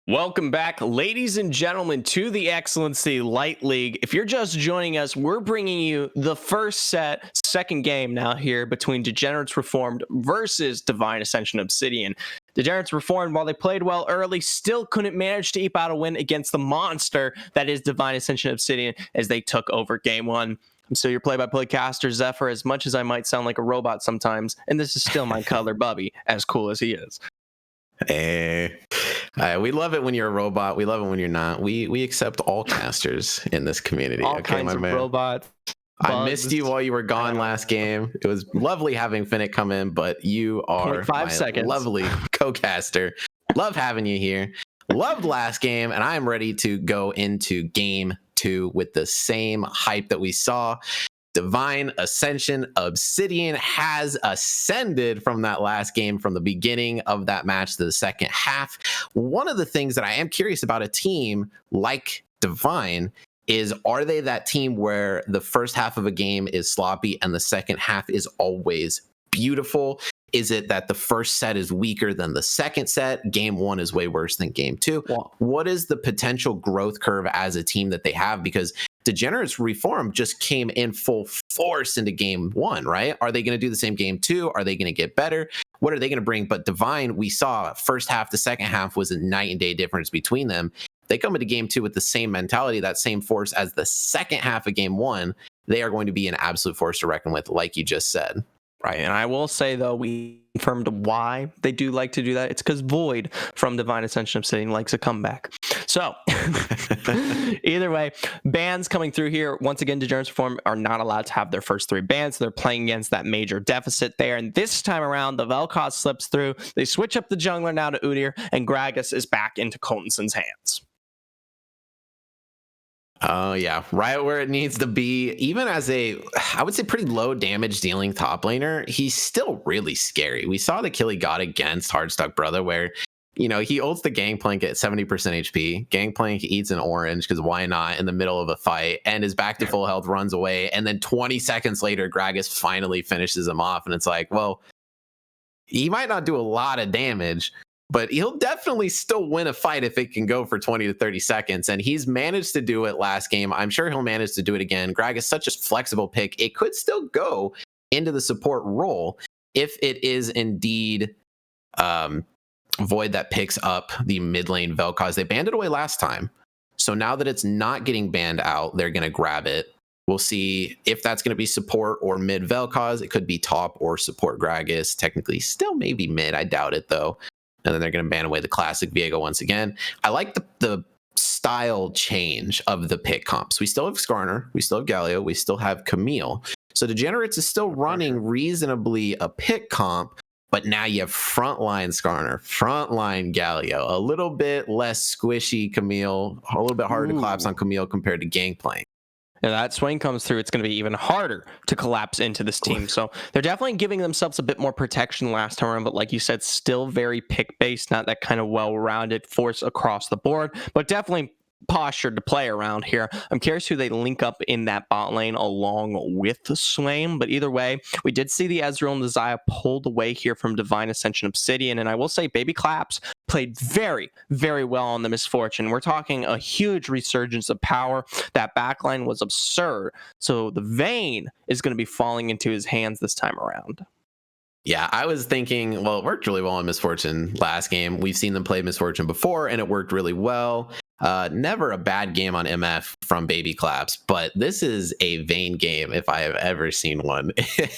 Welcome back, ladies and gentlemen, to the Excellency Light League. If you're just joining us, we're bringing you the second game now here between Degenerates Reformed versus Divine Ascension Obsidian. Degenerates Reformed, while they played well early, still couldn't manage to eke out a win against the monster that is Divine Ascension Obsidian as they took over game one. I'm still your play-by-play caster, Zephyr, as much as I might sound like a robot sometimes, and this is still my color Bubby, as cool as he is. Hey, we love it when you're a robot. We love it when you're not. We accept all casters in this community. All kinds of robots. I missed you while you were gone last game. It was lovely having Finnick come in, but you are my lovely co-caster. Love having you here. Loved last game, and I am ready to go into game two with the same hype that we saw. Divine Ascension Obsidian has ascended from that last game, from the beginning of that match to the second half. One of the things that I am curious about a team like Divine is, are they that team where the first half of a game is sloppy and the second half is always beautiful? Is it that the first set is weaker than the second set? Game one is way worse than game two. Well, what is the potential growth curve as a team that they have? Because Degenerates Reformed just came in full force into game one, right? Are they going to do the same game two? Are they going to get better? What are they going to bring? But Divine, we saw first half to second half was a night and day difference between them. They come into game two with the same mentality, that same force as the second half of game one. They are going to be an absolute force to reckon with, like you just said. Right, and I will say, though, we confirmed why they do like to do that. It's because Void from Divine Ascension Obsidian likes a comeback. So, either way, bans coming through here. Once again, Degenerates Reformed are not allowed to have their first three bans. They're playing against that major deficit there. And this time around, the Vel'Koz slips through. They switch up the jungler now to Udyr, and Gragas is back into Coltinson's hands. Oh, yeah. Right where it needs to be. Even as a, I would say, pretty low damage dealing top laner, he's still really scary. We saw the kill he got against Hardstuck Brother where, you know, he ults the Gangplank at 70% HP. Gangplank eats an orange, because why not, in the middle of a fight, and is back to full health, runs away. And then 20 seconds later, Gragas finally finishes him off. And it's like, well, he might not do a lot of damage, but he'll definitely still win a fight if it can go for 20 to 30 seconds. And he's managed to do it last game. I'm sure he'll manage to do it again. Gragas is such a flexible pick. It could still go into the support role if it is indeed Void that picks up the mid lane Vel'Koz. They banned it away last time. So now that it's not getting banned out, they're going to grab it. We'll see if that's going to be support or mid Vel'Koz. It could be top or support Gragas. Technically, still maybe mid. I doubt it, though. And then they're going to ban away the classic Viego once again. I like the style change of the pick comps. We still have Skarner, we still have Galio, we still have Camille. So Degenerates is still running reasonably a pick comp, but now you have frontline Skarner, frontline Galio, a little bit less squishy Camille, a little bit harder to collapse on Camille compared to Gangplank. And that Swain comes through, it's going to be even harder to collapse into this team. So they're definitely giving themselves a bit more protection last time around, but like you said, still very pick-based, not that kind of well-rounded force across the board, but definitely postured to play around here. I'm curious who they link up in that bot lane along with the Swain, but either way, we did see the Ezreal and the Xayah pulled away here from Divine Ascension Obsidian, and I will say Baby Claps played very, very well on the Misfortune. We're talking a huge resurgence of power. That backline was absurd. So the Vayne is going to be falling into his hands this time around. Yeah, I was thinking, well, it worked really well on Misfortune last game. We've seen them play Misfortune before, and it worked really well. Never a bad game on MF from Baby Claps, but this is a Vayne game if I have ever seen one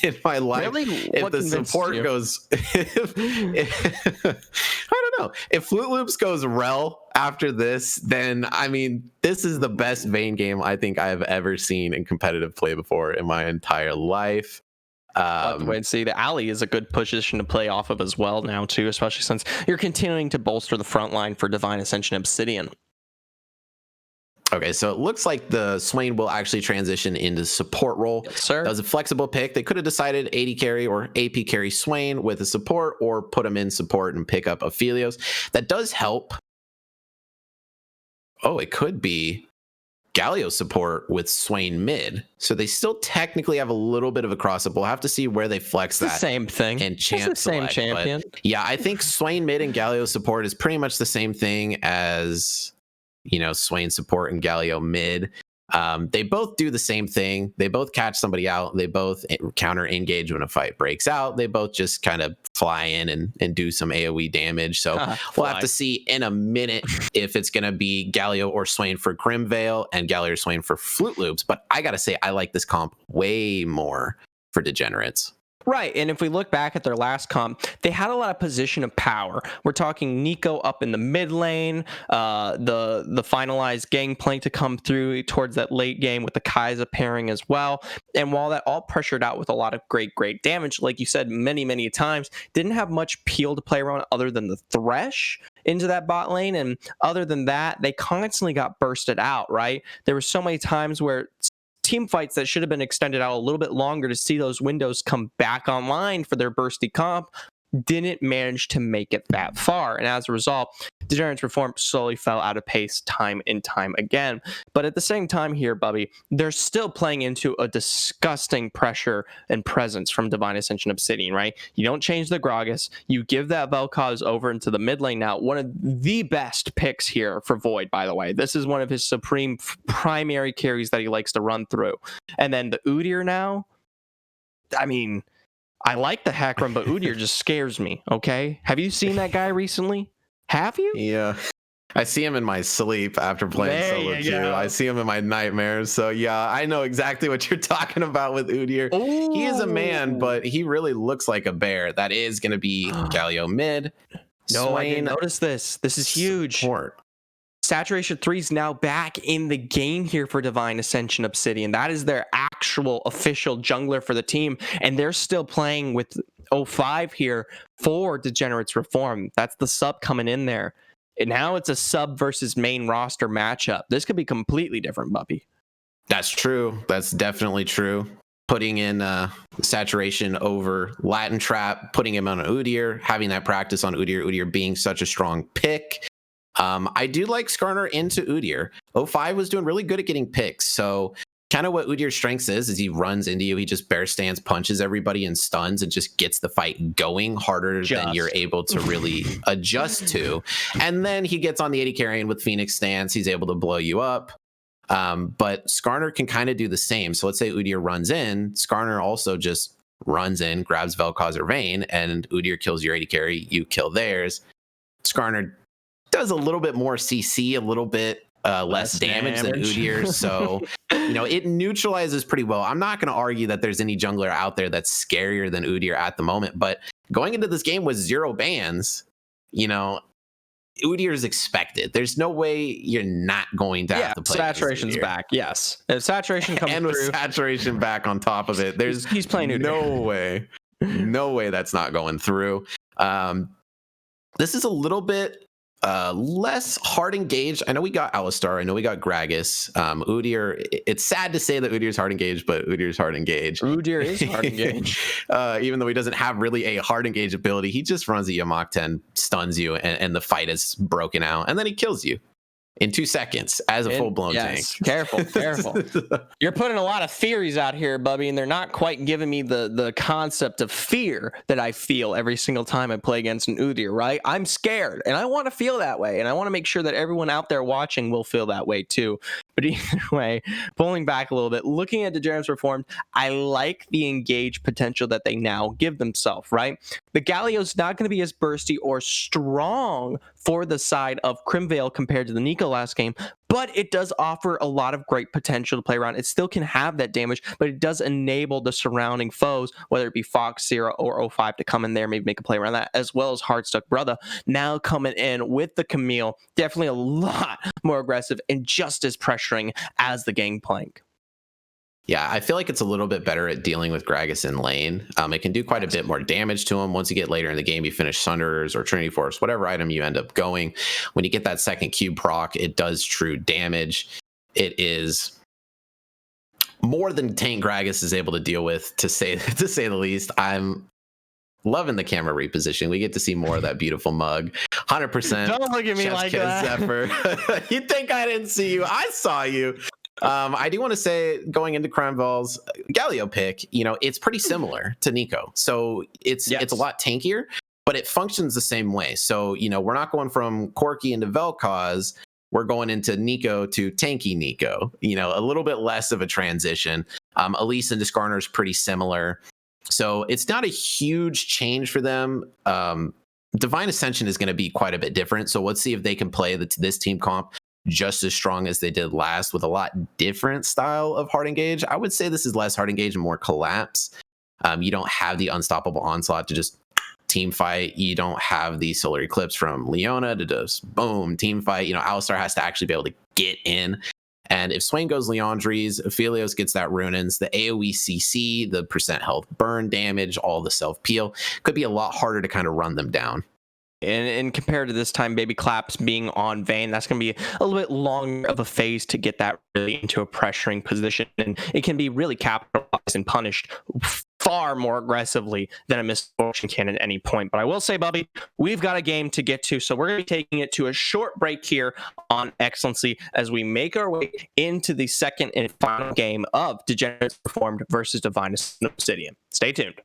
in my life. Really? If the support goes, I don't know. If Flute Loops goes Rel after this, then I mean, this is the best Vayne game I think I have ever seen in competitive play before in my entire life. Wait and see. The alley is a good position to play off of as well now too, especially since you're continuing to bolster the front line for Divine Ascension Obsidian. Okay, so it looks like the Swain will actually transition into support role. Yes, sir. That was a flexible pick. They could have decided AD carry or AP carry Swain with a support, or put him in support and pick up Aphelios. That does help. Oh, it could be Galio support with Swain mid. So they still technically have a little bit of a cross up. We'll have to see where they flex It's that. the same thing. And champ it's the same select. champion. But yeah, I think Swain mid and Galio support is pretty much the same thing as, Swain support and Galio mid. They both do the same thing. They both catch somebody out. They both counter engage when a fight breaks out. They both just kind of fly in and do some AoE damage. So we'll have to see in a minute if it's going to be Galio or Swain for Grimveil and Galio or Swain for Flute Loops. But I got to say, I like this comp way more for Degenerates. Right, and if we look back at their last comp, they had a lot of position of power. We're talking Nico up in the mid lane, the finalized Gangplank to come through towards that late game with the Kai'Sa pairing as well. And while that all pressured out with a lot of great damage, like you said many times, didn't have much peel to play around other than the Thresh into that bot lane. And other than that, they constantly got bursted out, right? There were so many times where team fights that should have been extended out a little bit longer to see those windows come back online for their bursty comp didn't manage to make it that far. And as a result, Degenerates Reform slowly fell out of pace time and time again. But at the same time here, Bubby, they're still playing into a disgusting pressure and presence from Divine Ascension Obsidian, right? You don't change the Gragas. You give that Vel'Koz over into the mid lane now. One of the best picks here for Void, by the way. This is one of his supreme primary carries that he likes to run through. And then the Udyr now, I mean, I like the hack run, but Udyr just scares me, okay? Have you seen that guy recently? Have you? Yeah. I see him in my sleep after playing solo queue. I see him in my nightmares. So yeah, I know exactly what you're talking about with Udyr. Ooh. He is a man, but he really looks like a bear. That is going to be Galio mid. No, Swain, I didn't notice this. This is huge. Support. Saturation 3 is now back in the game here for Divine Ascension Obsidian. That is their actual official jungler for the team, and they're still playing with 05 here for Degenerates Reform. That's the sub coming in there. And now it's a sub versus main roster matchup. This could be completely different, Buppy. That's true. That's definitely true. Putting in Saturation over Latin Trap, putting him on Udyr, having that practice on Udyr being such a strong pick. I do like Skarner into Udyr. 05 was doing really good at getting picks. So kind of what Udyr's strengths is he runs into you. He just bear stands, punches everybody and stuns and just gets the fight going harder than you're able to really adjust to. And then he gets on the 80 carrying with Phoenix stance. He's able to blow you up. But Skarner can kind of do the same. So let's say Udyr runs in. Skarner also just runs in, grabs Vel'Koz or Vayne, and Udyr kills your 80 carry. You kill theirs. Skarner does a little bit more CC, a little bit less damage than Udyr. So, it neutralizes pretty well. I'm not going to argue that there's any jungler out there that's scarier than Udyr at the moment. But going into this game with 0 bans, Udyr is expected. There's no way you're not going to have to play. Saturation's back. Yes. If Saturation comes and with through, Saturation back on top of it, he's playing Udyr. No way that's not going through. This is a little bit less hard engaged. I know we got Alistar. I know we got Gragas. Udyr, it's sad to say that Udyr's hard engaged, but Udyr's hard engaged. Udyr is hard engaged. Even though he doesn't have really a hard engaged ability, he just runs a Yamok 10, stuns you, and the fight is broken out, and then he kills you in 2 seconds as a full-blown tank. Careful. You're putting a lot of theories out here, Bubby, and they're not quite giving me the concept of fear that I feel every single time I play against an Udyr, right? I'm scared, and I want to feel that way, and I want to make sure that everyone out there watching will feel that way too. But either way, pulling back a little bit, looking at Degenerates Reformed, I like the engaged potential that they now give themselves, right? The Galio's not going to be as bursty or strong for the side of Grimveil compared to the Nico last game, but it does offer a lot of great potential to play around. It still can have that damage, but it does enable the surrounding foes, whether it be Fox, Zero, or 05 to come in there, maybe make a play around that, as well as Hardstuck Brother now coming in with the Camille, definitely a lot more aggressive and just as pressuring as the Gangplank. Yeah, I feel like it's a little bit better at dealing with Gragas in lane. It can do quite a bit more damage to him. Once you get later in the game, you finish Sunderers or Trinity Force, whatever item you end up going. When you get that second cube proc, it does true damage. It is more than Tank Gragas is able to deal with, to say the least. I'm loving the camera reposition. We get to see more of that beautiful mug. 100%. Don't look at me like that. Zephyr. You think I didn't see you? I saw you. I do want to say, going into Cranval's Galio pick, it's pretty similar to Nico. So it's a lot tankier, but it functions the same way. So, we're not going from Corki into Vel'Koz. We're going into Nico to tanky Nico, a little bit less of a transition. Elise and Discarner is pretty similar. So it's not a huge change for them. Divine Ascension is going to be quite a bit different. So let's see if they can play this team comp just as strong as they did last, with a lot different style of hard engage. I would say this is less hard engage and more collapse. You don't have the unstoppable onslaught to just team fight. You don't have the solar eclipse from Leona to just boom team fight. Alistar has to actually be able to get in. And if Swain goes Leandries, Aphelios gets that Runins, the AoE CC, the percent health burn damage, all the self peel, could be a lot harder to kind of run them down. And compared to this time, Baby Claps being on Vayne, that's going to be a little bit longer of a phase to get that really into a pressuring position. And it can be really capitalized and punished far more aggressively than a Misfortune can at any point. But I will say, Bubby, we've got a game to get to. So we're going to be taking it to a short break here on Excellency as we make our way into the second and final game of Degenerates Reformed versus Divine Obsidian. Stay tuned.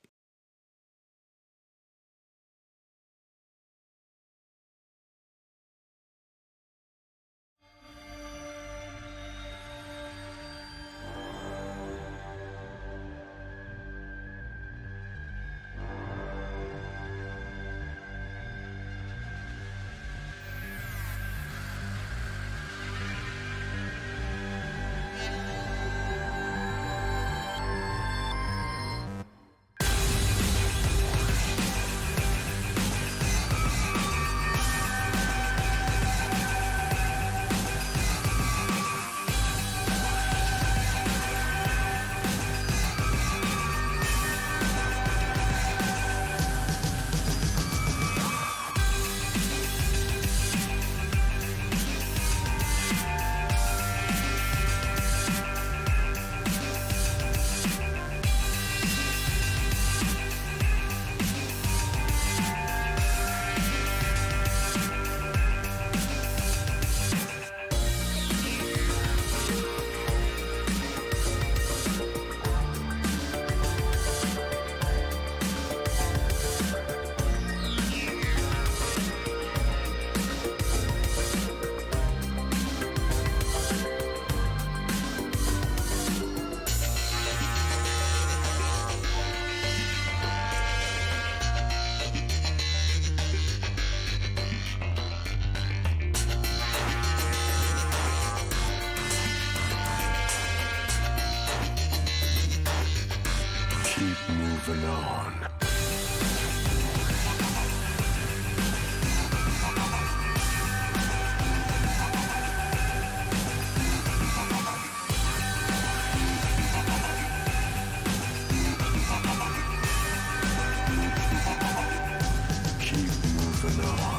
Keep moving on. Keep moving on.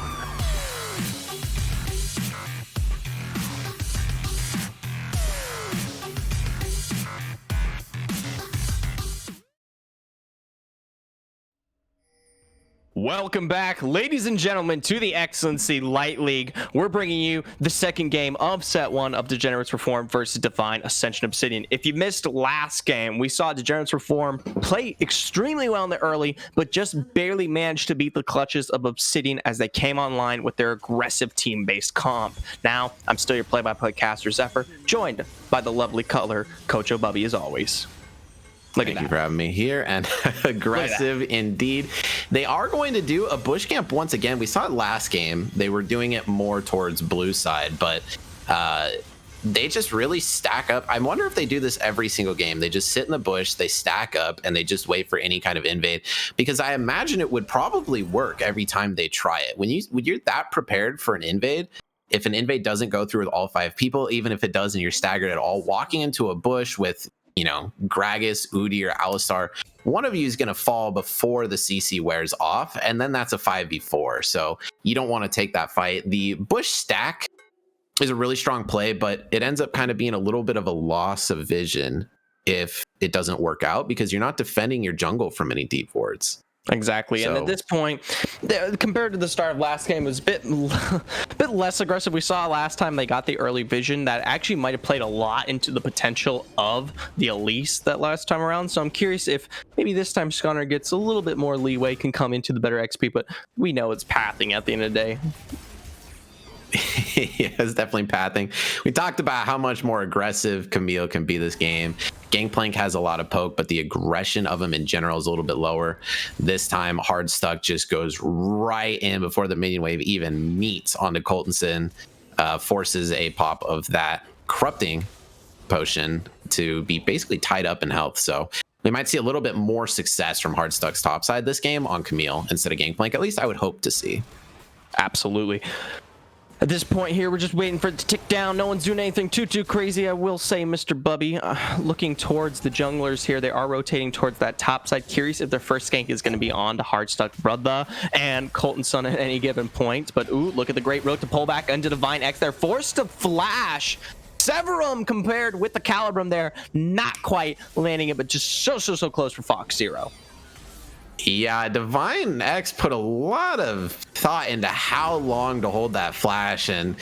Welcome back, ladies and gentlemen, to the Excellency Light League. We're bringing you the second game of Set 1 of Degenerates Reform versus Divine Ascension Obsidian. If you missed last game, we saw Degenerates Reform play extremely well in the early, but just barely managed to beat the clutches of Obsidian as they came online with their aggressive team-based comp. Now, I'm still your play-by-play caster, Zephyr, joined by the lovely color, Coach O'Bubby, as always. Thank you for having me here, and aggressive indeed. They are going to do a bush camp once again. We saw it last game. They were doing it more towards blue side, but they just really stack up. I wonder if they do this every single game. They just sit in the bush, they stack up, and they just wait for any kind of invade, because I imagine it would probably work every time they try it. When you're that prepared for an invade, if an invade doesn't go through with all 5 people, even if it does and you're staggered at all, walking into a bush with Gragas, Udi, or Alistar, one of you is going to fall before the CC wears off, and then that's a 5v4. So you don't want to take that fight. The bush stack is a really strong play, but it ends up kind of being a little bit of a loss of vision if it doesn't work out, because you're not defending your jungle from any deep wards. Exactly. And at this point, compared to the start of last game, it was a bit less aggressive. We saw last time they got the early vision that actually might have played a lot into the potential of the Elise that last time around. So I'm curious if maybe this time Skunner gets a little bit more leeway, can come into the better XP, but we know it's pathing at the end of the day. Yeah, it's definitely pathing. We talked about how much more aggressive Camille can be this game. Gangplank has a lot of poke, but the aggression of him in general is a little bit lower. This time, Hard Stuck just goes right in before the minion wave even meets onto Coltonson, forces a pop of that corrupting potion to be basically tied up in health. So we might see a little bit more success from Hard Stuck's top side this game on Camille instead of Gangplank. At least I would hope to see. Absolutely. At this point here, we're just waiting for it to tick down. No one's doing anything too crazy, I will say, Mr. Bubby. Looking towards the junglers here, they are rotating towards that top side. Curious if their first gank is going to be on to Hardstuck Brother and Coltonson at any given point. But ooh, look at the great road to pull back into Divine X. They're forced to flash. Severum compared with the Calibrum there. Not quite landing it, but just so close for Fox Zero. Yeah, Divine X put a lot of thought into how long to hold that flash, and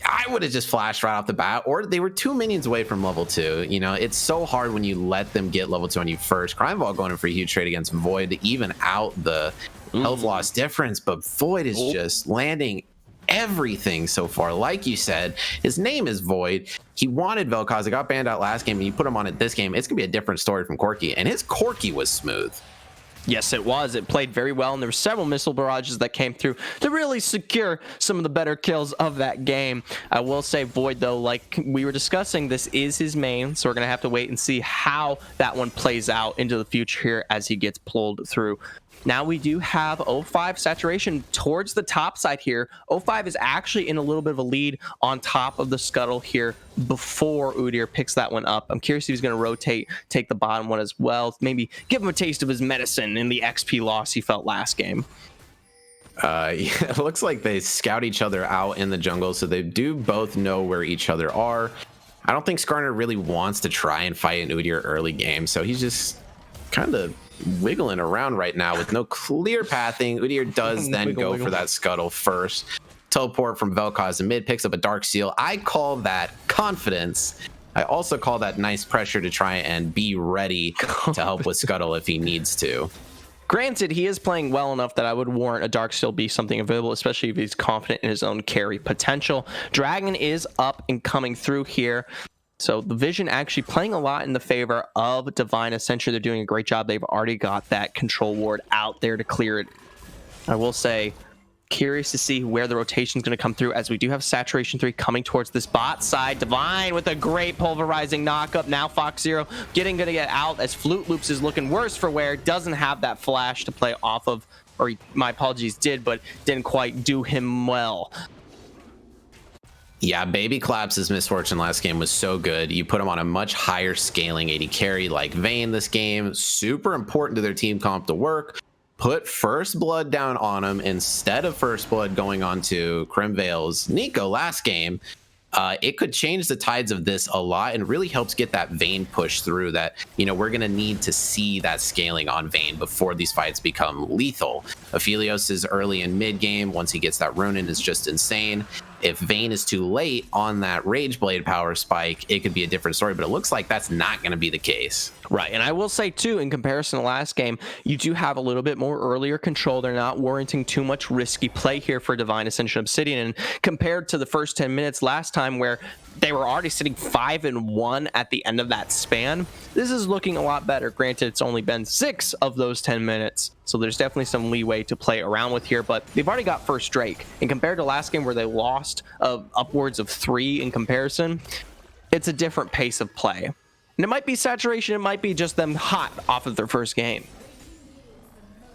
I would have just flashed right off the bat, or they were 2 minions away from level 2. You know, it's so hard when you let them get level 2 on you first. Crime Ball going in for a huge trade against Void to even out the health loss difference, but Void is just landing everything so far. Like you said, his name is Void. He wanted Vel'Koz. It got banned out last game, and you put him on it this game. It's gonna be a different story from Corki, and his Corki was smooth. Yes, it was. It played very well, and there were several missile barrages that came through to really secure some of the better kills of that game. I will say Void, though, like we were discussing, this is his main, so we're going to have to wait and see how that one plays out into the future here as he gets pulled through. Now we do have 05 saturation towards the top side here. 05 is actually in a little bit of a lead on top of the scuttle here before Udyr picks that one up. I'm curious if he's going to rotate, take the bottom one as well. Maybe give him a taste of his medicine in the XP loss he felt last game. Yeah, it looks like they scout each other out in the jungle, so they do both know where each other are. I don't think Skarner really wants to try and fight an Udyr early game, so he's just kind of wiggling around right now with no clear pathing. Udyr does then go for that scuttle first. Teleport from Vel'Koz in mid, picks up a Dark Seal. I call that confidence. I also call that nice pressure to try and be ready to help with scuttle if he needs to. Granted, he is playing well enough that I would warrant a Dark Seal be something available, especially if he's confident in his own carry potential. Dragon is up and coming through here. So the Vision actually playing a lot in the favor of Divine Ascension. They're doing a great job. They've already got that control ward out there to clear it. I will say, curious to see where the rotation is going to come through, as we do have Saturation 3 coming towards this bot side. Divine with a great pulverizing knockup. Now Fox Zero going to get out as Flute Loops is looking worse for wear. Doesn't have that flash to play off of, or my apologies, did, but didn't quite do him well. Yeah, Baby Collapse's misfortune last game was so good. You put him on a much higher scaling AD carry like Vayne this game. Super important to their team comp to work. Put First Blood down on him instead of First Blood going on to Crimvale's Nico last game. It could change the tides of this a lot and really helps get that Vayne push through that, you know, we're going to need to see that scaling on Vayne before these fights become lethal. Aphelios is early in mid game. Once he gets that Ronin is just insane. If Vayne is too late on that Rage Blade power spike, it could be a different story, but it looks like that's not going to be the case. Right, and I will say, too, in comparison to last game, you do have a little bit more earlier control. They're not warranting too much risky play here for Divine Ascension Obsidian, and compared to the first 10 minutes last time where they were already sitting 5-1 at the end of that span, this is looking a lot better. Granted, it's only been 6 of those 10 minutes, so there's definitely some leeway to play around with here, but they've already got first Drake, and compared to last game where they lost upwards of 3 in comparison, it's a different pace of play. And it might be saturation, it might be just them hot off of their first game.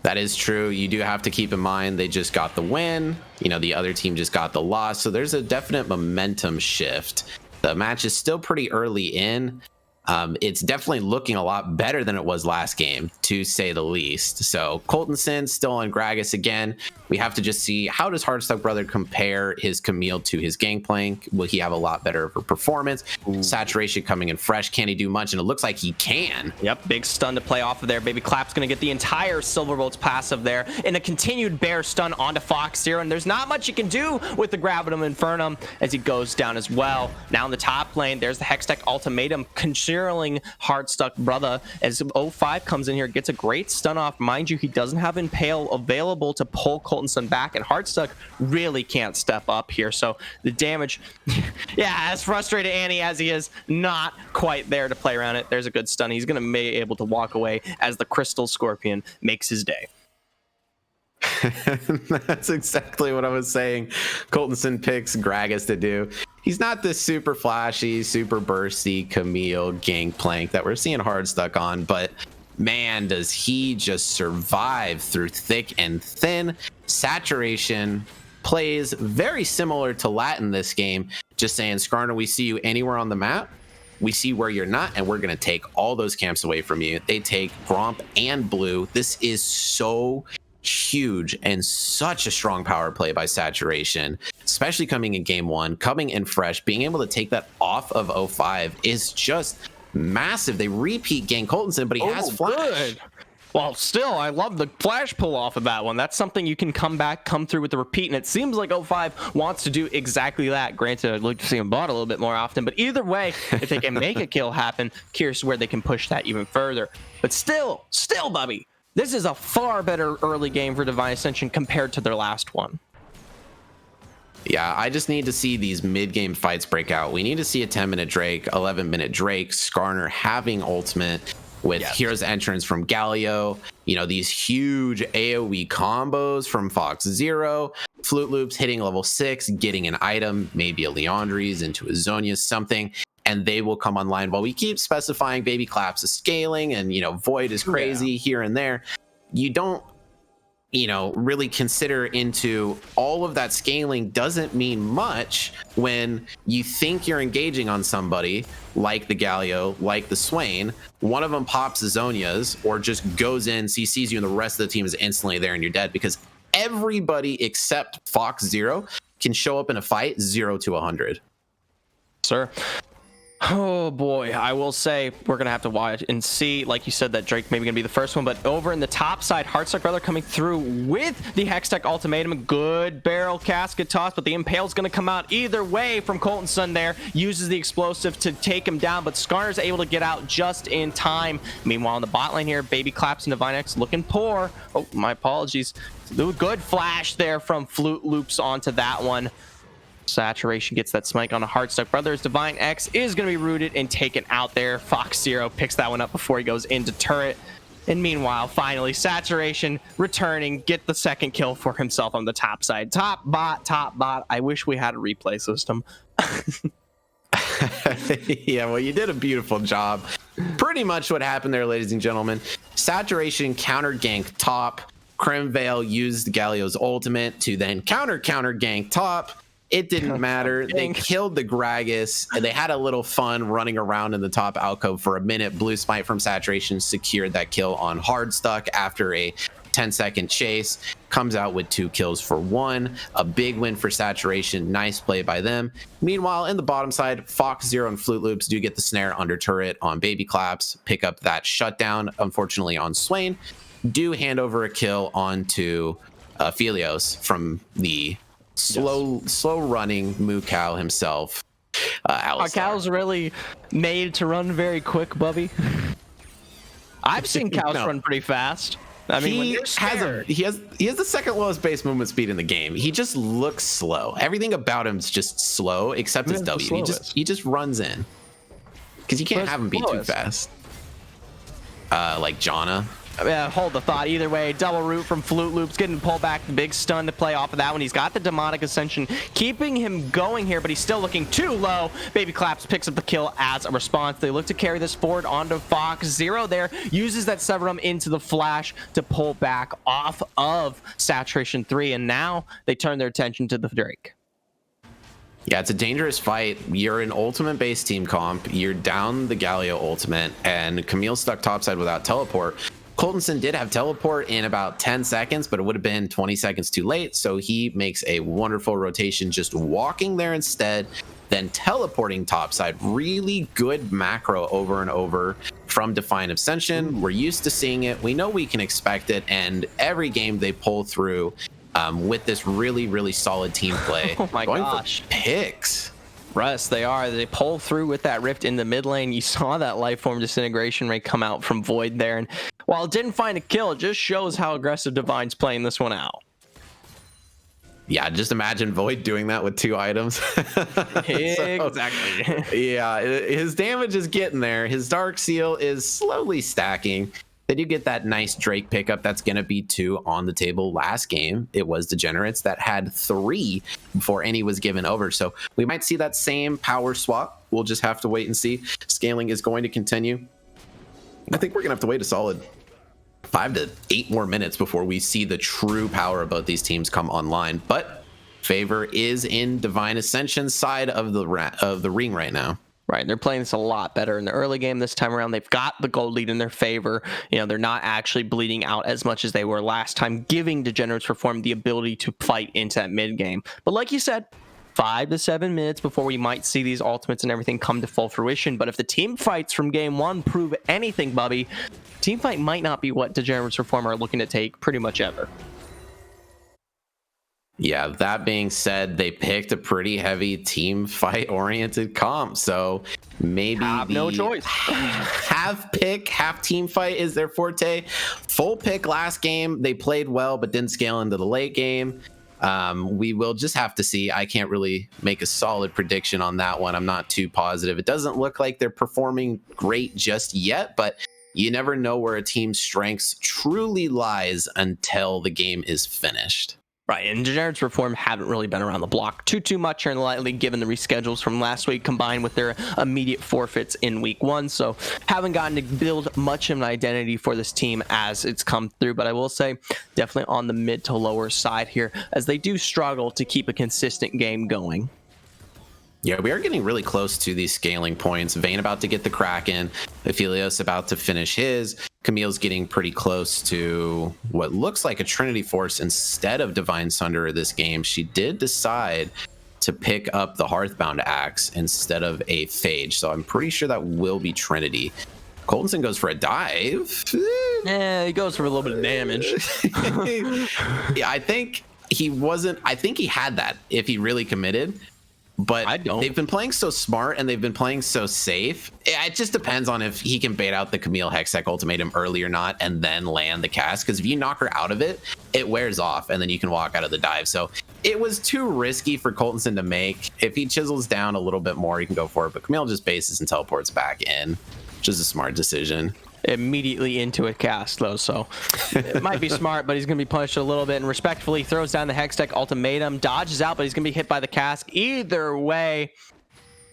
That is true. You do have to keep in mind they just got the win. You know, the other team just got the loss. So there's a definite momentum shift. The match is still pretty early in. It's definitely looking a lot better than it was last game, to say the least. So Coltonson still on Gragas again. We have to just see, how does Hardstuck Brother compare his Camille to his Gangplank? Will he have a lot better of a performance? Saturation coming in fresh. Can he do much? And it looks like he can. Yep, big stun to play off of there. Baby Clap's going to get the entire Silverbolt's passive there, and a continued bear stun onto Fox Zero, and there's not much you can do with the Gravitum Infernum as he goes down as well. Now in the top lane, there's the Hextech Ultimatum concealing Hardstuck Brother as 05 comes in here, gets a great stun off. Mind you, he doesn't have Impale available to pull Coltonson back, and Hardstuck really can't step up here. So the damage, yeah, as frustrated Annie as he is, not quite there to play around it. There's a good stun. He's going to be able to walk away as the Crystal Scorpion makes his day. That's exactly what I was saying. Coltonson picks Gragas to do. He's not this super flashy, super bursty Camille Gangplank that we're seeing Hardstuck on, but man, does he just survive through thick and thin. Saturation plays very similar to Latin this game, just saying, Skarner, we see you anywhere on the map. We see where you're not, and we're going to take all those camps away from you. They take Gromp and Blue. This is so huge and such a strong power play by Saturation, especially coming in game one, coming in fresh, being able to take that off of 05 is just massive. They repeat gang Coltonson, but he has flash. Good. Well, still, I love the flash pull off of that one. That's something you can come through with the repeat, and it seems like 05 wants to do exactly that. Granted, I'd like to see him bot a little bit more often, but either way, if they can make a kill happen, curious where they can push that even further. But still, Bubby, this is a far better early game for Divine Ascension compared to their last one. Yeah, I just need to see these mid-game fights break out. We need to see a 10-minute Drake, 11-minute Drake, Skarner having ultimate with Hero's Entrance from Galio, you know, these huge AoE combos from Fox Zero, Flute Loops hitting level 6, getting an item, maybe a Leandries into a Zhonya, something, and they will come online. While we keep specifying Baby Claps is scaling and, you know, Void is crazy here and there, you don't, you know, really consider into all of that scaling doesn't mean much when you think you're engaging on somebody like the Galio, like the Swain. One of them pops the Zhonyas or just goes in, CCs you, and the rest of the team is instantly there and you're dead, because everybody except Fox Zero can show up in a fight 0 to 100. Sir. Oh boy, I will say we're gonna have to watch and see. Like you said, that Drake maybe gonna be the first one, but over in the top side, Hardstuck Brother coming through with the Hextech Ultimatum, a good barrel casket toss, but the Impale's gonna come out either way from Coltonson. There uses the explosive to take him down, but Skarner's able to get out just in time. Meanwhile, in the bot lane here, Baby Claps and Divine X looking poor. Oh, my apologies. Good flash there from Flute Loops onto that one. Saturation gets that smite on a Hardstuck Brothers. Divine X is going to be rooted and taken out there. Fox Zero picks that one up before he goes into turret. And meanwhile, finally, Saturation returning, get the second kill for himself on the top side. Top bot. I wish we had a replay system. Yeah, well, you did a beautiful job. Pretty much what happened there, ladies and gentlemen. Saturation counter gank top. Crimvale used Galio's ultimate to then counter gank top. It didn't matter. They killed the Gragas, and they had a little fun running around in the top alcove for a minute. Blue Smite from Saturation secured that kill on Hardstuck after a 10-second chase. Comes out with 2 kills for 1. A big win for Saturation. Nice play by them. Meanwhile, in the bottom side, Fox Zero and Flute Loops do get the snare under turret on Baby Claps. Pick up that shutdown, unfortunately, on Swain. Do hand over a kill onto Philios from the slow running Moo Cow himself. Our cow's really made to run very quick, Bubby. I've seen cows run pretty fast. I mean, he has the second lowest base movement speed in the game. He just looks slow. Everything about him is just slow except his W. He just runs in because you can't have him be too fast. Like Janna. Hold the thought. Either way, double root from Flute Loops, getting pulled back, the big stun to play off of that one. He's got the Demonic Ascension, keeping him going here, but he's still looking too low. Baby Claps picks up the kill as a response. They look to carry this forward onto Fox Zero there, uses that Severum into the flash to pull back off of Saturation 3, and now they turn their attention to the Drake. Yeah, it's a dangerous fight. You're an ultimate base team comp. You're down the Galio ultimate, and Camille's stuck topside without teleport. Coltonson did have teleport in about 10 seconds, but it would have been 20 seconds too late. So he makes a wonderful rotation, just walking there instead, then teleporting topside. Really good macro over and over from Defiant Ascension. We're used to seeing it. We know we can expect it. And every game they pull through with this really, really solid team play. Oh my gosh. For picks. Russ, they are. They pull through with that rift in the mid lane. You saw that life form disintegration rate come out from Void there. And while it didn't find a kill, it just shows how aggressive Divine's playing this one out. Yeah, just imagine Void doing that with 2 items. Exactly. Yeah, his damage is getting there. His Dark Seal is slowly stacking. They do get that nice Drake pickup. That's going to be 2 on the table. Last game, it was Degenerates that had 3 before any was given over. So we might see that same power swap. We'll just have to wait and see. Scaling is going to continue. I think we're going to have to wait a solid 5 to 8 more minutes before we see the true power of both these teams come online. But favor is in Divine Ascension's side of the ring right now. Right, they're playing this a lot better in the early game this time around. They've got the gold lead in their favor. You know, they're not actually bleeding out as much as they were last time, giving Degenerates Reform the ability to fight into that mid game. But like you said, 5 to 7 minutes before we might see these ultimates and everything come to full fruition. But if the team fights from game 1 prove anything, Bubby, team fight might not be what Degenerates Reform are looking to take pretty much ever. Yeah, that being said, they picked a pretty heavy team fight oriented comp. So maybe no choice. Half pick, half team fight is their forte. Full pick last game, they played well, but didn't scale into the late game. We will just have to see. I can't really make a solid prediction on that one. I'm not too positive. It doesn't look like they're performing great just yet, but you never know where a team's strengths truly lies until the game is finished. Right, and Degenerates Reform haven't really been around the block too much here in the light league, given the reschedules from last week combined with their immediate forfeits in week 1. So haven't gotten to build much of an identity for this team as it's come through. But I will say, definitely on the mid to lower side here, as they do struggle to keep a consistent game going. Yeah, we are getting really close to these scaling points. Vayne about to get the Kraken. Aphelios about to finish his. Camille's getting pretty close to what looks like a Trinity Force instead of Divine Sunder this game. She did decide to pick up the Hearthbound Axe instead of a Phage. So I'm pretty sure that will be Trinity. Coltonson goes for a dive. Yeah, he goes for a little bit of damage. Yeah, I think he had that if he really committed. But they've been playing so smart and they've been playing so safe. It just depends on if he can bait out the Camille Hextech ultimatum early or not and then land the cast. Because if you knock her out of it, it wears off and then you can walk out of the dive. So it was too risky for Coltonson to make. If he chisels down a little bit more, he can go for it. But Camille just bases and teleports back in, which is a smart decision. Immediately into a cast though, so it might be smart, but he's gonna be punished a little bit, and respectfully throws down the Hextech ultimatum, dodges out, but he's gonna be hit by the cask either way.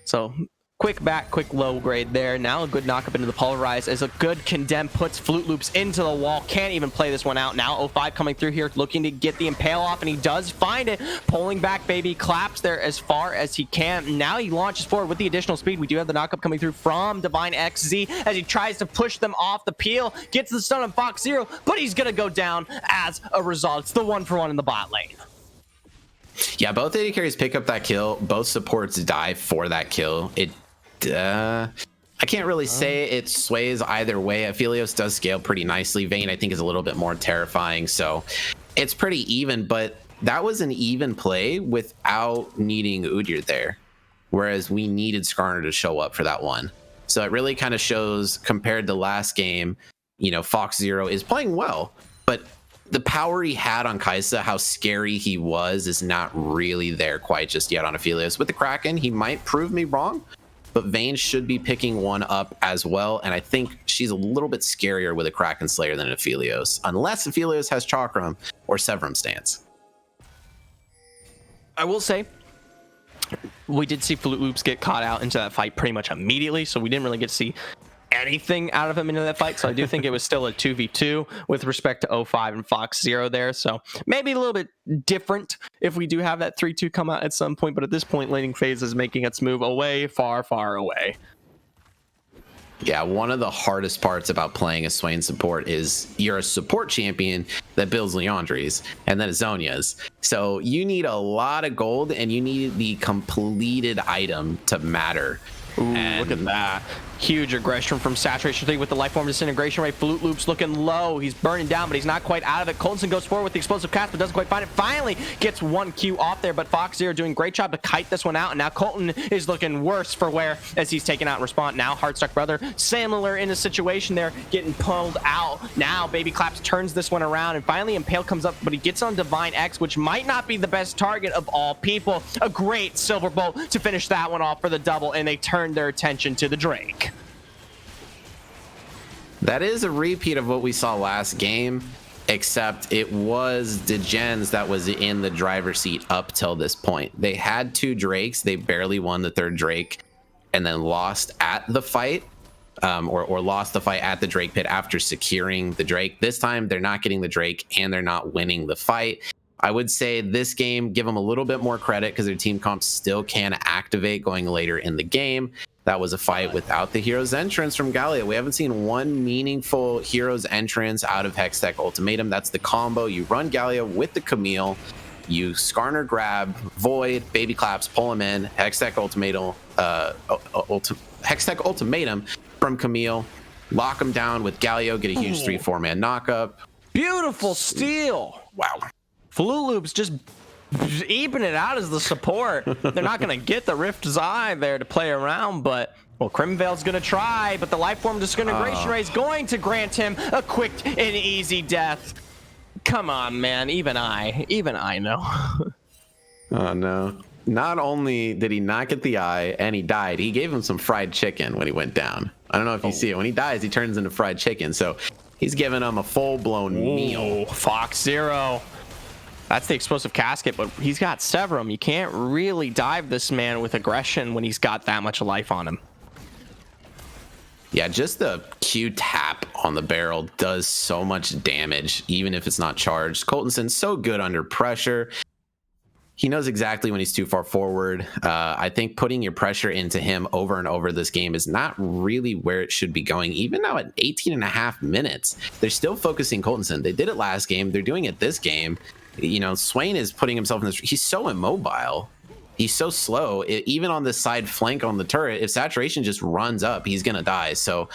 So quick back, quick low grade there. Now a good knock up into the pulverize as a good condemn puts Flute Loops into the wall. Can't even play this one out. Now 05 coming through here, looking to get the impale off, and he does find it. Pulling back, baby, claps there as far as he can. Now he launches forward with the additional speed. We do have the knockup coming through from Divine XZ as he tries to push them off the peel. Gets the stun on Fox Zero, but he's gonna go down as a result. It's the 1-for-1 in the bot lane. Yeah, both AD carries pick up that kill. Both supports die for that kill. I can't really say it sways either way. Aphelios does scale pretty nicely. Vayne, I think, is a little bit more terrifying. So it's pretty even, but that was an even play without needing Udyr there. Whereas we needed Skarner to show up for that one. So it really kind of shows, compared to last game, you know, Fox Zero is playing well, but the power he had on Kai'Sa, how scary he was, is not really there quite just yet on Aphelios. With the Kraken, he might prove me wrong, but Vayne should be picking one up as well. And I think she's a little bit scarier with a Kraken Slayer than an Aphelios, unless Aphelios has Chakram or Severum stance. I will say, we did see Flute Loops get caught out into that fight pretty much immediately, so we didn't really get to see anything out of him into that fight. So I do think it was still a 2v2 with respect to O5 and Fox Zero there. So maybe a little bit different if we do have that 3-2 come out at some point. But at this point, laning phase is making its move away, far, far away. Yeah, one of the hardest parts about playing a Swain support is you're a support champion that builds Leandries and then Zhonya's. So you need a lot of gold and you need the completed item to matter. Ooh, look at that. Huge aggression from Saturation 3 with the Lifeform Disintegration Ray. Flute Loop's looking low. He's burning down, but he's not quite out of it. Colton goes forward with the Explosive Cast, but doesn't quite find it. Finally gets one Q off there, but Fox Zero doing a great job to kite this one out, and now Colton is looking worse for wear as he's taken out in response. Now Heartstuck Brother, similar in a situation there, getting pulled out. Now Baby Claps turns this one around, and finally Impale comes up, but he gets on Divine X, which might not be the best target of all people. A great Silver Bolt to finish that one off for the double, and they turn their attention to the Drake. That is a repeat of what we saw last game, except it was Degens that was in the driver's seat up till this point. They had 2 Drakes. They barely won the 3rd Drake and then lost at the fight, or lost the fight at the Drake pit after securing the Drake. This time, they're not getting the Drake and they're not winning the fight. I would say this game, give them a little bit more credit because their team comps still can activate going later in the game. That was a fight without the hero's entrance from Gallia. We haven't seen one meaningful hero's entrance out of Hextech Ultimatum. That's the combo. You run Gallia with the Camille, you Skarner grab, Void, Baby Claps, pull him in, Hextech Ultimatum from Camille, lock him down with Galio, get a huge 3-4 man knockup. Beautiful steal. Wow. Flute Loop's just even it out as the support. They're not going to get the Rift's Eye there to play around, but well, Crimvale's going to try, but the Lifeform Disintegration Ray is going to grant him a quick and easy death. Come on, man. Even I know. Oh, no. Not only did he not get the eye and he died, he gave him some fried chicken when he went down. I don't know if you see it. When he dies, he turns into fried chicken. So he's giving him a full-blown meal. Fox Zero. That's the Explosive Casket, but he's got Severum. You can't really dive this man with aggression when he's got that much life on him. Yeah, just the Q tap on the barrel does so much damage, even if it's not charged. Coltonsen's so good under pressure. He knows exactly when he's too far forward. I think putting your pressure into him over and over this game is not really where it should be going. Even now at 18.5 minutes, they're still focusing Coltonsen. They did it last game. They're doing it this game. You know, Swain is putting himself in this. He's so immobile. He's so slow. Even on this side flank on the turret, if Saturation just runs up, he's going to die. So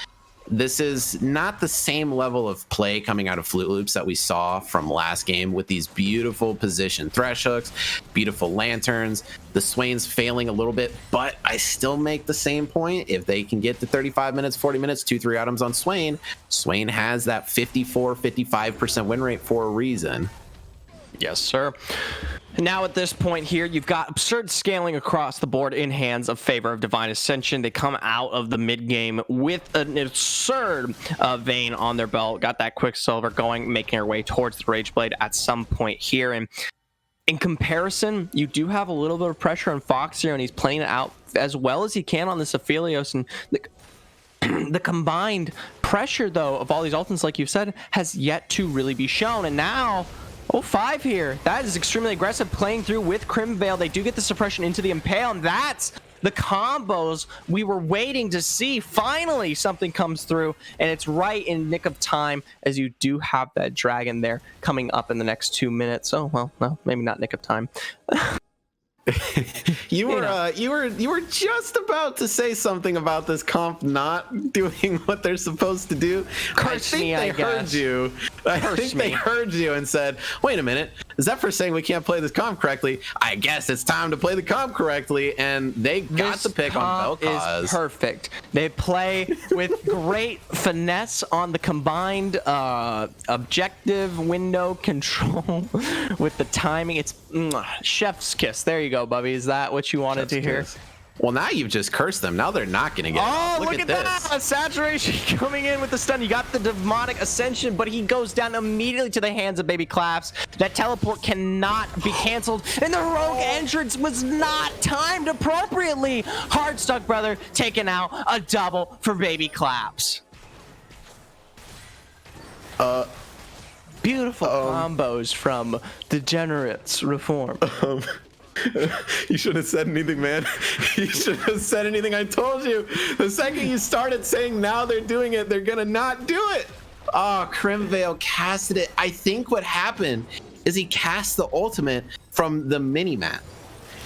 this is not the same level of play coming out of Flute Loops that we saw from last game with these beautiful position thresh hooks, beautiful lanterns. The Swain's failing a little bit, but I still make the same point. If they can get to 35 minutes, 40 minutes, 2-3 items on Swain, Swain has that 54-55% win rate for a reason. Yes, sir. Now at this point here, you've got absurd scaling across the board in hands of favor of Divine Ascension. They come out of the mid game with an absurd vein on their belt. Got that Quicksilver going, making their way towards the Rageblade at some point here. And in comparison, you do have a little bit of pressure on Fox here, and he's playing it out as well as he can on this Aphelios. And the combined pressure, though, of all these ultimates, like you said, has yet to really be shown. And now 05 here. That is extremely aggressive, playing through with Crimvale. They do get the suppression into the Impale, and that's the combos we were waiting to see. Finally, something comes through, and it's right in nick of time as you do have that dragon there coming up in the next 2 minutes. Oh, well, no, maybe not nick of time. You were just about to say something about this comp not doing what they're supposed to do. I think they heard you and said, wait a minute, Zephyr's saying we can't play this comp correctly. I guess it's time to play the comp correctly, and they got the pick on Vel'Koz. Is perfect. They play with great finesse on the combined objective window control with the timing. It's chef's kiss. There you go, Bubby. Is that what you wanted to hear? Well, now you've just cursed them. Now they're not going to get it Oh, off. look at this. that! Saturation coming in with the stun. You got the demonic Ascension, but he goes down immediately to the hands of Baby Claps. That teleport cannot be canceled, and the rogue entrance was not timed appropriately. Hard Stuck Brother taking out a double for Baby Claps. Beautiful combos from Degenerates Reform. You shouldn't have said anything, man. You shouldn't have said anything. I told you. The second you started saying now they're doing it, they're gonna not do it. Oh, Crimvale casted it. I think what happened is he cast the ultimate from the mini map.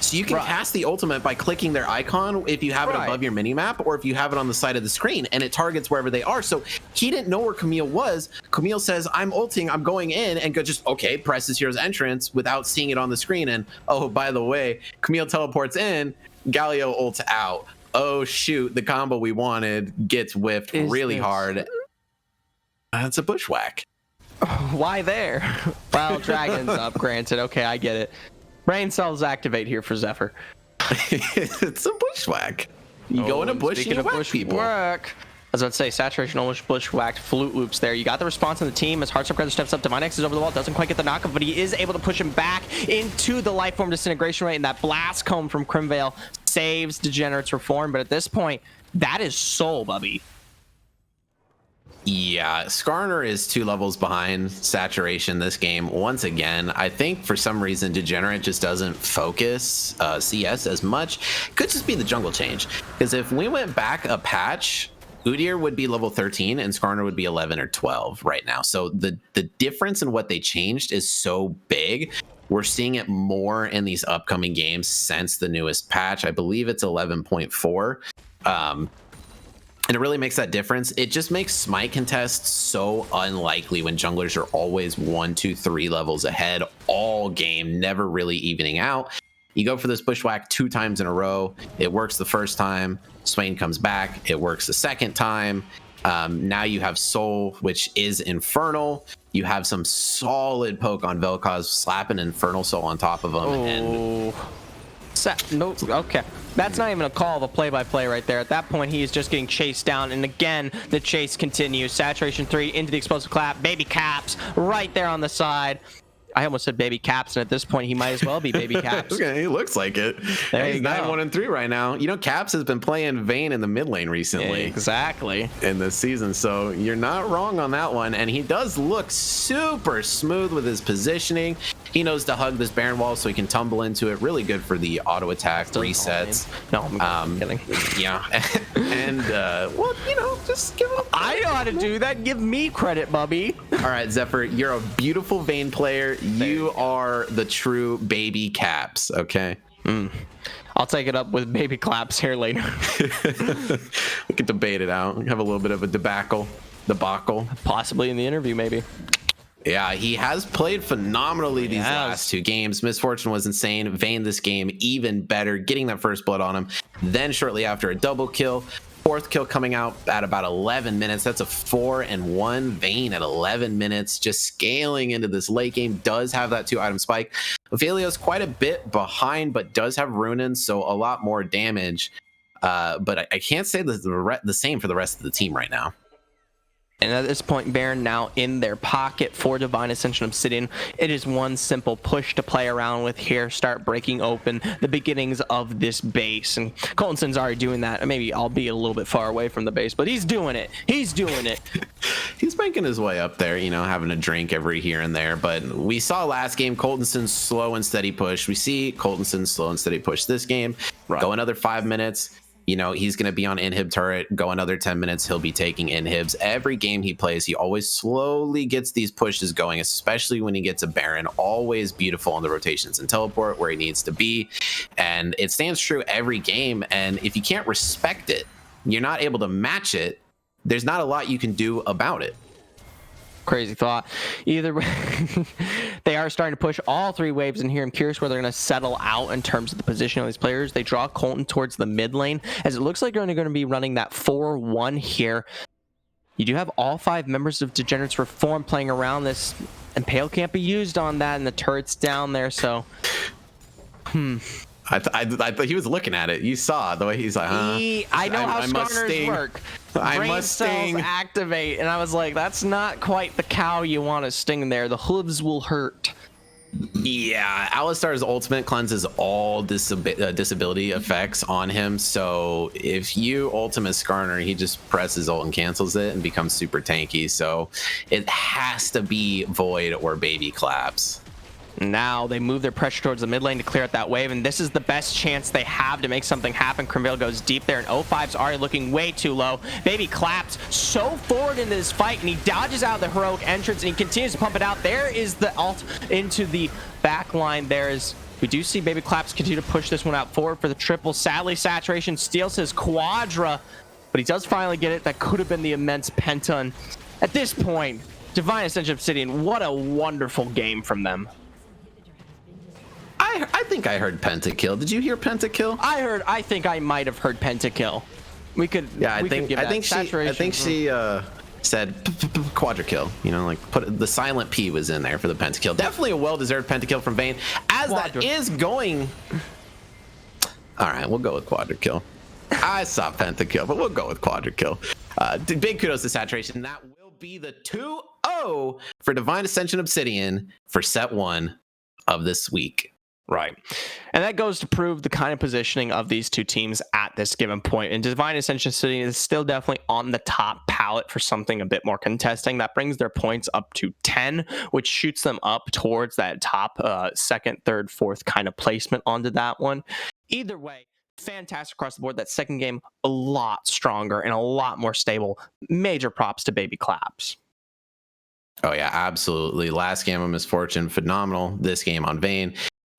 So you can cast the ultimate by clicking their icon if you have it above your mini map, or if you have it on the side of the screen, and it targets wherever they are. So he didn't know where Camille was. Camille says, I'm ulting, I'm going in, and just, okay, presses here's entrance without seeing it on the screen. And oh, by the way, Camille teleports in, Galio ults out. Oh shoot, the combo we wanted gets whiffed really hard. That's a bushwhack. Why there? Well, Dragon's up, granted. Okay, I get it. Brain cells activate here for Zephyr. It's a bushwhack. You go in a bush and you whack people. Work. As I'd say, Saturation almost bushwhacked Flute Loops there. You got the response on the team as Heartstop Brother steps up. Divine X is over the wall, doesn't quite get the knockup, but he is able to push him back into the Lifeform Disintegration Rate, and that Blast Cone from Crimvale saves Degenerates Reform. But at this point, that is Soul, Bubby. Yeah, Skarner is 2 levels behind Saturation this game. Once again, I think for some reason Degenerate just doesn't focus CS as much. Could just be the jungle change. Because if we went back a patch, Udyr would be level 13 and Skarner would be 11 or 12 right now. So the difference in what they changed is so big. We're seeing it more in these upcoming games since the newest patch. I believe it's 11.4. And it really makes that difference. It just makes smite contests so unlikely when junglers are always 1, 2, 3 levels ahead all game, never really evening out. You go for this bushwhack 2 times in a row. It works the first time. Swain comes back. It works the second time. Now you have Soul, which is Infernal. You have some solid poke on Vel'Koz, slapping Infernal Soul on top of him. And no, okay. That's not even a call of a play-by-play right there. At that point, he is just getting chased down. And again, the chase continues. Saturation 3 into the explosive clap. Baby Caps right there on the side. I almost said Baby Caps, and at this point, he might as well be Baby Caps. Okay, he looks like it. There He's you go. 9-1-3 right now. You know, Caps has been playing Vayne in the mid lane recently. Exactly. In this season, so you're not wrong on that one. And he does look super smooth with his positioning. He knows to hug this Baron wall so he can tumble into it. Really good for the auto attack resets. No, I'm kidding. Yeah. And, well, you know, just give him. I know how to do that. Give me credit, Bubby. All right, Zephyr, you're a beautiful Vayne player. You are the true Baby Caps, okay? I'll take it up with Baby Claps here later. We could debate it out. Have a little bit of a debacle. Possibly in the interview, maybe. Yeah, he has played phenomenally these last 2 games. Misfortune was insane. Vayne this game even better, getting that first blood on him. Then shortly after, a double kill. 4th kill coming out at about 11 minutes. That's a 4-1 Vayne at 11 minutes. Just scaling into this late game. Does have that 2-item spike. Ophelio's quite a bit behind, but does have Runin, so a lot more damage. But I can't say the same for the rest of the team right now. And at this point, Baron now in their pocket for Divine Ascension Obsidian. It is one simple push to play around with here. Start breaking open the beginnings of this base. And Colton's already doing that. Maybe I'll be a little bit far away from the base, but he's doing it. He's doing it. He's making his way up there, you know, having a drink every here and there. But we saw last game, Colton's slow and steady push. We see Colton's slow and steady push this game. Go another 5 minutes. You know, he's going to be on inhib turret. Go another 10 minutes. He'll be taking inhibs. Every game he plays, he always slowly gets these pushes going, especially when he gets a Baron. Always beautiful on the rotations and teleport where he needs to be. And it stands true every game. And if you can't respect it, you're not able to match it, there's not a lot you can do about it. Crazy thought. Either way, they are starting to push all 3 waves in here. I'm curious where they're going to settle out in terms of the position of these players. They draw Colton towards the mid lane, as it looks like they're going to be running that 4-1 here. You do have all 5 members of Degenerates Reform playing around this, and Pale can't be used on that, and the turret's down there, so I thought he was looking at it. You saw the way he's like, huh? I know how must scarners sting. work. I Brain must cells sting. activate, and I was like, that's not quite the cow you want to sting there. The hooves will hurt. Yeah, Alistar's ultimate cleanses all disability effects on him. So if you ultimate Skarner, he just presses ult and cancels it and becomes super tanky. So it has to be Void or Baby Claps. Now they move their pressure towards the mid lane to clear out that wave, and this is the best chance they have to make something happen. Crimvale goes deep there, and O5's already looking way too low. Baby Claps so forward in this fight, and he dodges out the heroic entrance, and he continues to pump it out. There is the ult into the back line. We do see Baby Claps continue to push this one out forward for the triple. Sadly, Saturation steals his Quadra, but he does finally get it. That could have been the immense Penton. At this point, Divine Ascension Obsidian, what a wonderful game from them. I think I heard Pentakill. Did you hear Pentakill? I think I might have heard Pentakill. We could. Yeah, I we could think give I that think saturation. she said quadra kill. You know, like put the silent P was in there for the pentakill. Definitely a well-deserved pentakill from Vayne. As Quadra. that is going. All right, we'll go with quadra kill. I saw pentakill, but we'll go with quadra kill. Big kudos to Saturation. That will be the 2-0 for Divine Ascension Obsidian for set 1 of this week. Right. And that goes to prove the kind of positioning of these two teams at this given point. And Divine Ascension City is still definitely on the top palette for something a bit more contesting. That brings their points up to 10, which shoots them up towards that top second, third, fourth kind of placement onto that one. Either way, fantastic across the board. That second game, a lot stronger and a lot more stable. Major props to Baby Claps. Oh, yeah, absolutely. Last game of Misfortune, phenomenal. This game on Vayne,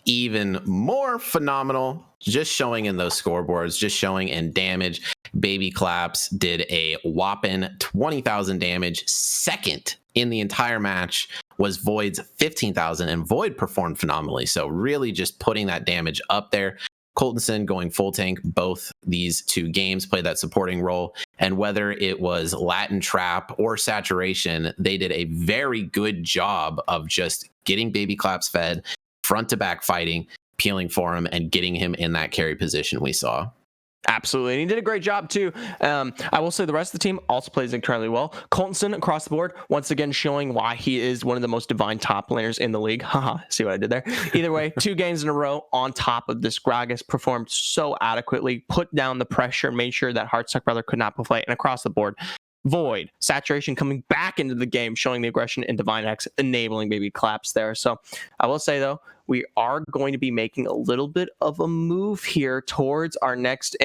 even more phenomenal, just showing in those scoreboards, just showing in damage. Baby Claps did a whopping 20,000 damage. Second in the entire match was Void's 15,000, and Void performed phenomenally. So really just putting that damage up there. Coltonson going full tank both these two games, played that supporting role. And whether it was Latin Trap or Saturation, they did a very good job of just getting Baby Claps fed, front to back fighting, peeling for him, and getting him in that carry position we saw. Absolutely. And he did a great job too. I will say the rest of the team also plays incredibly well. Coltonson across the board, once again showing why he is one of the most divine top laners in the league. Haha, see what I did there? Either way, 2 games in a row on top of this. Gragas performed so adequately, put down the pressure, made sure that Heartstuck Brother could not play, and across the board, Void, Saturation coming back into the game, showing the aggression, and Divine X enabling Baby Claps there. So I will say though, we are going to be making a little bit of a move here towards our next